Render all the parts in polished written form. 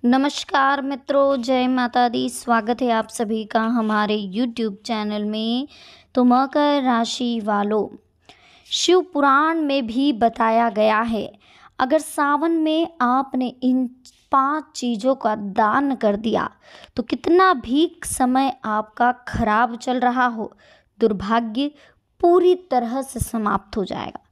नमस्कार मित्रों, जय माता दी। स्वागत है आप सभी का हमारे YouTube चैनल में। तो मकर राशि वालों, शिव पुराण में भी बताया गया है, अगर सावन में आपने इन 5 चीज़ों का दान कर दिया तो कितना भी समय आपका खराब चल रहा हो, दुर्भाग्य पूरी तरह से समाप्त हो जाएगा।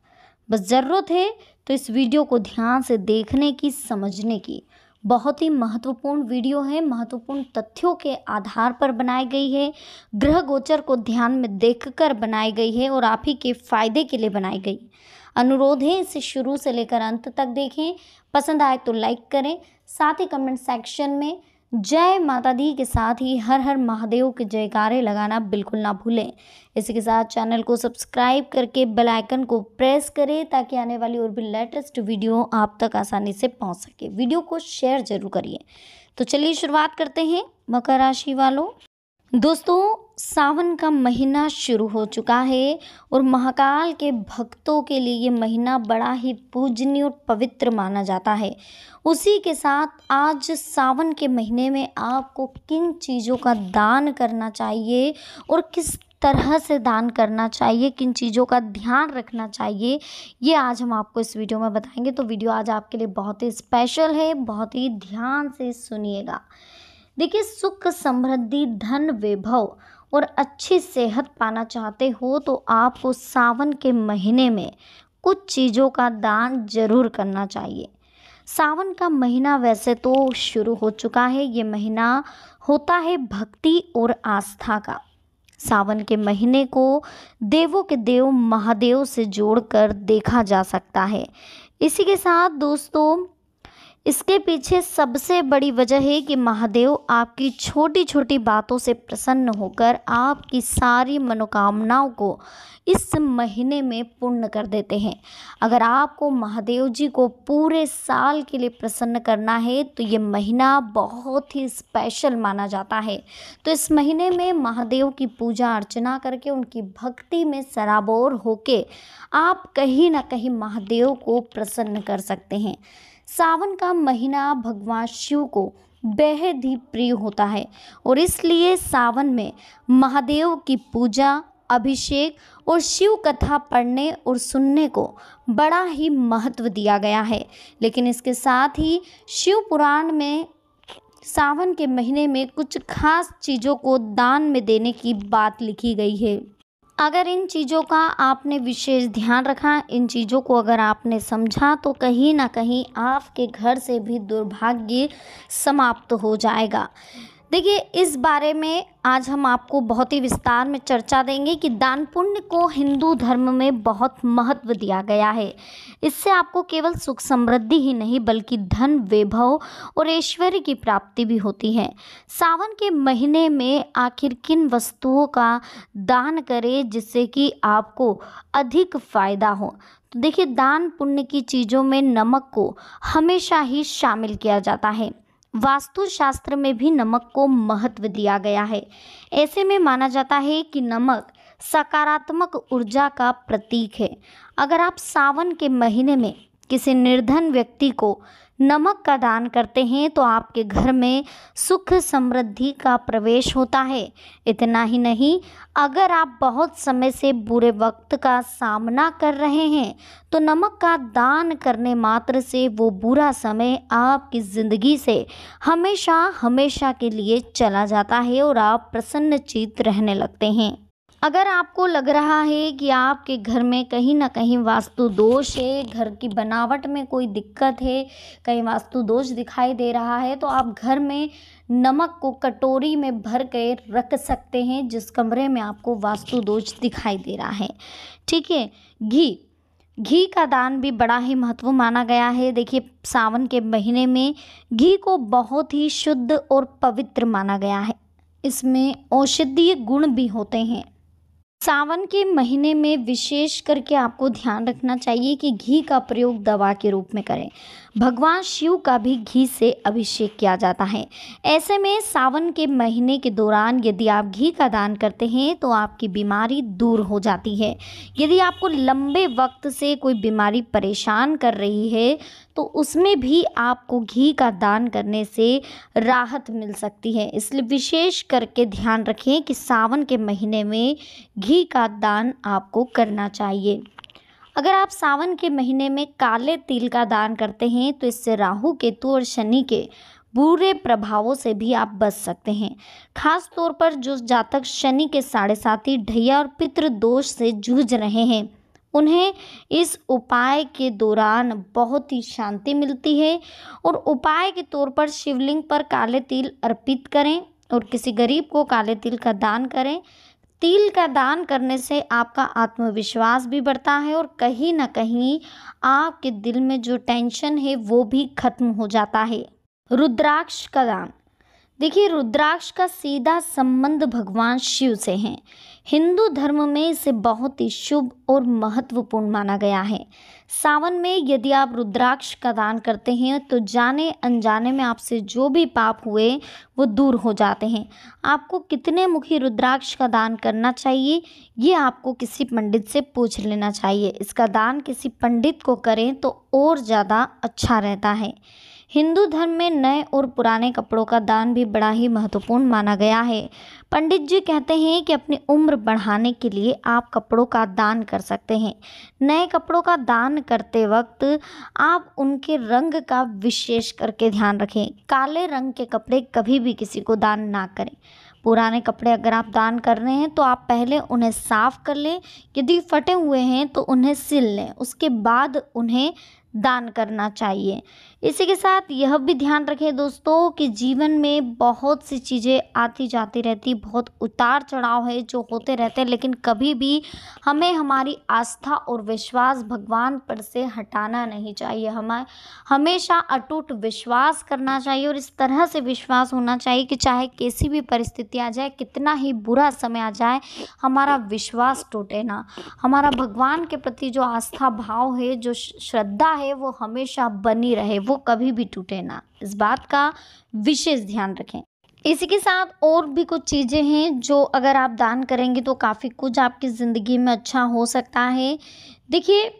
बस ज़रूरत है तो इस वीडियो को ध्यान से देखने की, समझने की। बहुत ही महत्वपूर्ण वीडियो है, महत्वपूर्ण तथ्यों के आधार पर बनाई गई है, ग्रह गोचर को ध्यान में देखकर बनाई गई है और आप ही के फायदे के लिए बनाई गई। अनुरोध है इसे शुरू से लेकर अंत तक देखें। पसंद आए तो लाइक करें, साथ ही कमेंट सेक्शन में जय माता दी के साथ ही हर हर महादेव के जयकारे लगाना बिल्कुल ना भूलें। इसी के साथ चैनल को सब्सक्राइब करके बेल आइकन को प्रेस करें ताकि आने वाली और भी लेटेस्ट वीडियो आप तक आसानी से पहुंच सके। वीडियो को शेयर जरूर करिए। तो चलिए शुरुआत करते हैं मकर राशि वालों। दोस्तों, सावन का महीना शुरू हो चुका है और महाकाल के भक्तों के लिए ये महीना बड़ा ही पूजनीय और पवित्र माना जाता है। उसी के साथ आज सावन के महीने में आपको किन चीज़ों का दान करना चाहिए और किस तरह से दान करना चाहिए, किन चीज़ों का ध्यान रखना चाहिए, ये आज हम आपको इस वीडियो में बताएंगे। तो वीडियो आज आपके लिए बहुत ही स्पेशल है, बहुत ही ध्यान से सुनिएगा। देखिए, सुख समृद्धि, धन, वैभव और अच्छी सेहत पाना चाहते हो तो आपको सावन के महीने में कुछ चीज़ों का दान जरूर करना चाहिए। सावन का महीना वैसे तो शुरू हो चुका है, ये महीना होता है भक्ति और आस्था का। सावन के महीने को देवों के देव महादेव से जोड़कर देखा जा सकता है। इसी के साथ दोस्तों, इसके पीछे सबसे बड़ी वजह है कि महादेव आपकी छोटी छोटी बातों से प्रसन्न होकर आपकी सारी मनोकामनाओं को इस महीने में पूर्ण कर देते हैं। अगर आपको महादेव जी को पूरे साल के लिए प्रसन्न करना है तो ये महीना बहुत ही स्पेशल माना जाता है। तो इस महीने में महादेव की पूजा अर्चना करके, उनकी भक्ति में सराबोर होके आप कहीं ना कहीं महादेव को प्रसन्न कर सकते हैं। सावन का महीना भगवान शिव को बेहद ही प्रिय होता है और इसलिए सावन में महादेव की पूजा, अभिषेक और शिव कथा पढ़ने और सुनने को बड़ा ही महत्व दिया गया है। लेकिन इसके साथ ही शिव पुराण में सावन के महीने में कुछ खास चीज़ों को दान में देने की बात लिखी गई है। अगर इन चीज़ों का आपने विशेष ध्यान रखा, इन चीज़ों को अगर आपने समझा तो कहीं ना कहीं आपके घर से भी दुर्भाग्य समाप्त हो जाएगा। देखिए, इस बारे में आज हम आपको बहुत ही विस्तार में चर्चा देंगे कि दान पुण्य को हिंदू धर्म में बहुत महत्व दिया गया है। इससे आपको केवल सुख समृद्धि ही नहीं बल्कि धन, वैभव और ऐश्वर्य की प्राप्ति भी होती है। सावन के महीने में आखिर किन वस्तुओं का दान करें जिससे कि आपको अधिक फायदा हो? तो देखिए, दान पुण्य की चीज़ों में नमक को हमेशा ही शामिल किया जाता है। वास्तुशास्त्र में भी नमक को महत्व दिया गया है। ऐसे में माना जाता है कि नमक सकारात्मक ऊर्जा का प्रतीक है। अगर आप सावन के महीने में किसी निर्धन व्यक्ति को नमक का दान करते हैं तो आपके घर में सुख समृद्धि का प्रवेश होता है। इतना ही नहीं, अगर आप बहुत समय से बुरे वक्त का सामना कर रहे हैं तो नमक का दान करने मात्र से वो बुरा समय आपकी ज़िंदगी से हमेशा हमेशा के लिए चला जाता है और आप प्रसन्नचित्त रहने लगते हैं। अगर आपको लग रहा है कि आपके घर में कहीं ना कहीं वास्तु दोष है, घर की बनावट में कोई दिक्कत है, कहीं वास्तु दोष दिखाई दे रहा है, तो आप घर में नमक को कटोरी में भर के रख सकते हैं जिस कमरे में आपको वास्तु दोष दिखाई दे रहा है। ठीक है। घी का दान भी बड़ा ही महत्व माना गया है। देखिए, सावन के महीने में घी को बहुत ही शुद्ध और पवित्र माना गया है। इसमें औषधीय गुण भी होते हैं। सावन के महीने में विशेष करके आपको ध्यान रखना चाहिए कि घी का प्रयोग दवा के रूप में करें। भगवान शिव का भी घी से अभिषेक किया जाता है। ऐसे में सावन के महीने के दौरान यदि आप घी का दान करते हैं तो आपकी बीमारी दूर हो जाती है। यदि आपको लंबे वक्त से कोई बीमारी परेशान कर रही है तो उसमें भी आपको घी का दान करने से राहत मिल सकती है। इसलिए विशेष करके ध्यान रखें कि सावन के महीने में घी का दान आपको करना चाहिए। अगर आप सावन के महीने में काले तिल का दान करते हैं तो इससे राहु केतु और शनि के बुरे प्रभावों से भी आप बच सकते हैं। खास तौर पर जो जातक शनि के साढ़े साथी ढैया और पितृ दोष से जूझ रहे हैं उन्हें इस उपाय के दौरान बहुत ही शांति मिलती है। और उपाय के तौर पर शिवलिंग पर काले तिल अर्पित करें और किसी गरीब को काले तिल का दान करें। तिल का दान करने से आपका आत्मविश्वास भी बढ़ता है और कहीं ना कहीं आपके दिल में जो टेंशन है वो भी खत्म हो जाता है। रुद्राक्ष का दान, देखिए रुद्राक्ष का सीधा संबंध भगवान शिव से है। हिंदू धर्म में इसे बहुत ही शुभ और महत्वपूर्ण माना गया है। सावन में यदि आप रुद्राक्ष का दान करते हैं तो जाने अनजाने में आपसे जो भी पाप हुए वो दूर हो जाते हैं। आपको कितने मुखी रुद्राक्ष का दान करना चाहिए ये आपको किसी पंडित से पूछ लेना चाहिए। इसका दान किसी पंडित को करें तो और ज़्यादा अच्छा रहता है। हिंदू धर्म में नए और पुराने कपड़ों का दान भी बड़ा ही महत्वपूर्ण माना गया है। पंडित जी कहते हैं कि अपनी उम्र बढ़ाने के लिए आप कपड़ों का दान कर सकते हैं। नए कपड़ों का दान करते वक्त आप उनके रंग का विशेष करके ध्यान रखें। काले रंग के कपड़े कभी भी किसी को दान ना करें। पुराने कपड़े अगर आप दान कर रहे हैं तो आप पहले उन्हें साफ़ कर लें। यदि फटे हुए हैं तो उन्हें सिल लें, उसके बाद उन्हें दान करना चाहिए। इसी के साथ यह भी ध्यान रखें दोस्तों कि जीवन में बहुत सी चीज़ें आती जाती रहती, बहुत उतार चढ़ाव है जो होते रहते हैं, लेकिन कभी भी हमें हमारी आस्था और विश्वास भगवान पर से हटाना नहीं चाहिए। हमें हमेशा अटूट विश्वास करना चाहिए और इस तरह से विश्वास होना चाहिए कि चाहे कैसी भी परिस्थिति आ जाए, कितना ही बुरा समय आ जाए, हमारा विश्वास टूटे ना। हमारा भगवान के प्रति जो आस्था भाव है, जो श्रद्धा है, वो हमेशा बनी रहे, वो कभी भी टूटे ना। इस बात का विशेष ध्यान रखें। इसी के साथ और भी कुछ चीज़ें हैं जो अगर आप दान करेंगे तो काफ़ी कुछ आपकी ज़िंदगी में अच्छा हो सकता है। देखिए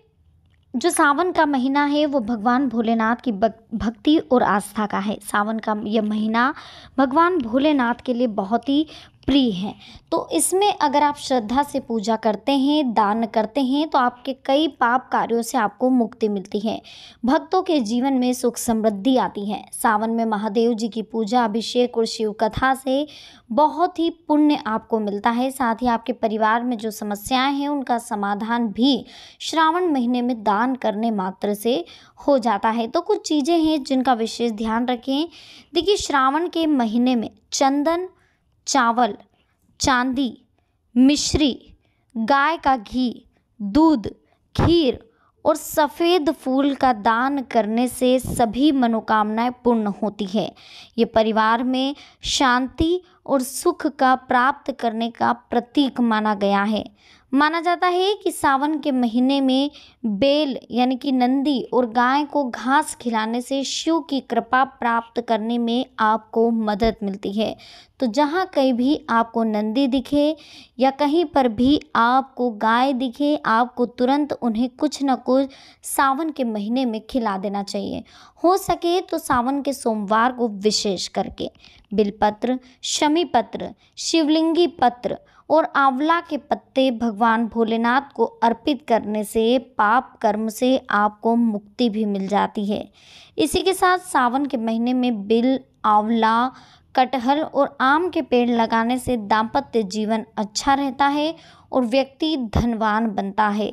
जो सावन का महीना है वो भगवान भोलेनाथ की भक्ति और आस्था का है। सावन का यह महीना भगवान भोलेनाथ के लिए बहुत ही प्रिय है। तो इसमें अगर आप श्रद्धा से पूजा करते हैं, दान करते हैं तो आपके कई पाप कार्यों से आपको मुक्ति मिलती है। भक्तों के जीवन में सुख समृद्धि आती है। सावन में महादेव जी की पूजा, अभिषेक और शिव कथा से बहुत ही पुण्य आपको मिलता है। साथ ही आपके परिवार में जो समस्याएं हैं उनका समाधान भी श्रावण महीने में दान करने मात्र से हो जाता है। तो कुछ चीज़ें हैं जिनका विशेष ध्यान रखें। देखिए श्रावण के महीने में चंदन, चावल, चांदी, मिश्री, गाय का घी, दूध, खीर और सफ़ेद फूल का दान करने से सभी मनोकामनाएं पूर्ण होती है। ये परिवार में शांति और सुख का प्राप्त करने का प्रतीक माना गया है। माना जाता है कि सावन के महीने में बेल यानी कि नंदी और गाय को घास खिलाने से शिव की कृपा प्राप्त करने में आपको मदद मिलती है। तो जहाँ कहीं भी आपको नंदी दिखे या कहीं पर भी आपको गाय दिखे, आपको तुरंत उन्हें कुछ न कुछ सावन के महीने में खिला देना चाहिए। हो सके तो सावन के सोमवार को विशेष करके बिलपत्र, शमी पत्र, शिवलिंगी पत्र और आंवला के पत्ते भगवान भोलेनाथ को अर्पित करने से पाप कर्म से आपको मुक्ति भी मिल जाती है। इसी के साथ सावन के महीने में बिल, आंवला, कटहल और आम के पेड़ लगाने से दाम्पत्य जीवन अच्छा रहता है और व्यक्ति धनवान बनता है।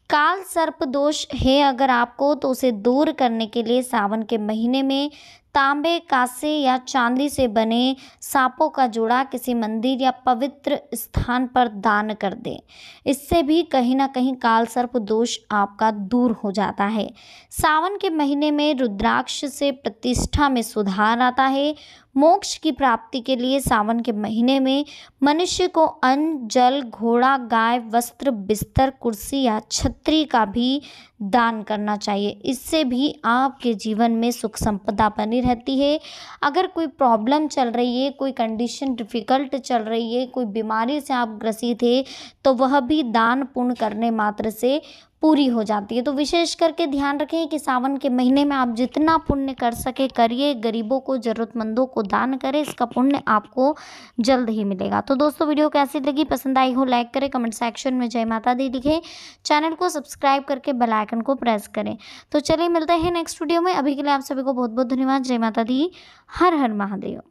काल सर्प दोष है अगर आपको तो उसे दूर करने के लिए सावन के महीने में तांबे, कांसे या चांदी से बने सांपों का जोड़ा किसी मंदिर या पवित्र स्थान पर दान कर दें। इससे भी कहीं ना कहीं काल सर्प दोष आपका दूर हो जाता है। सावन के महीने में रुद्राक्ष से प्रतिष्ठा में सुधार आता है। मोक्ष की प्राप्ति के लिए सावन के महीने में मनुष्य को अन्न, जल, घोड़ा, गाय, वस्त्र, बिस्तर, कुर्सी या छतरी का भी दान करना चाहिए। इससे भी आपके जीवन में सुख संपदा बनी रहती है। अगर कोई प्रॉब्लम चल रही है, कोई कंडीशन डिफ़िकल्ट चल रही है, कोई बीमारी से आप ग्रसित है, तो वह भी दान पुण्य करने मात्र से पूरी हो जाती है। तो विशेष करके ध्यान रखें कि सावन के महीने में आप जितना पुण्य कर सके करिए, गरीबों को, ज़रूरतमंदों को दान करें, इसका पुण्य आपको जल्द ही मिलेगा। तो दोस्तों, वीडियो कैसी लगी, पसंद आई हो लाइक करें, कमेंट सेक्शन में जय माता दी लिखें, चैनल को सब्सक्राइब करके बेल आइकन को प्रेस करें। तो चलिए मिलते हैं नेक्स्ट वीडियो में। अभी के लिए आप सभी को बहुत बहुत धन्यवाद। जय माता दी। हर हर महादेव।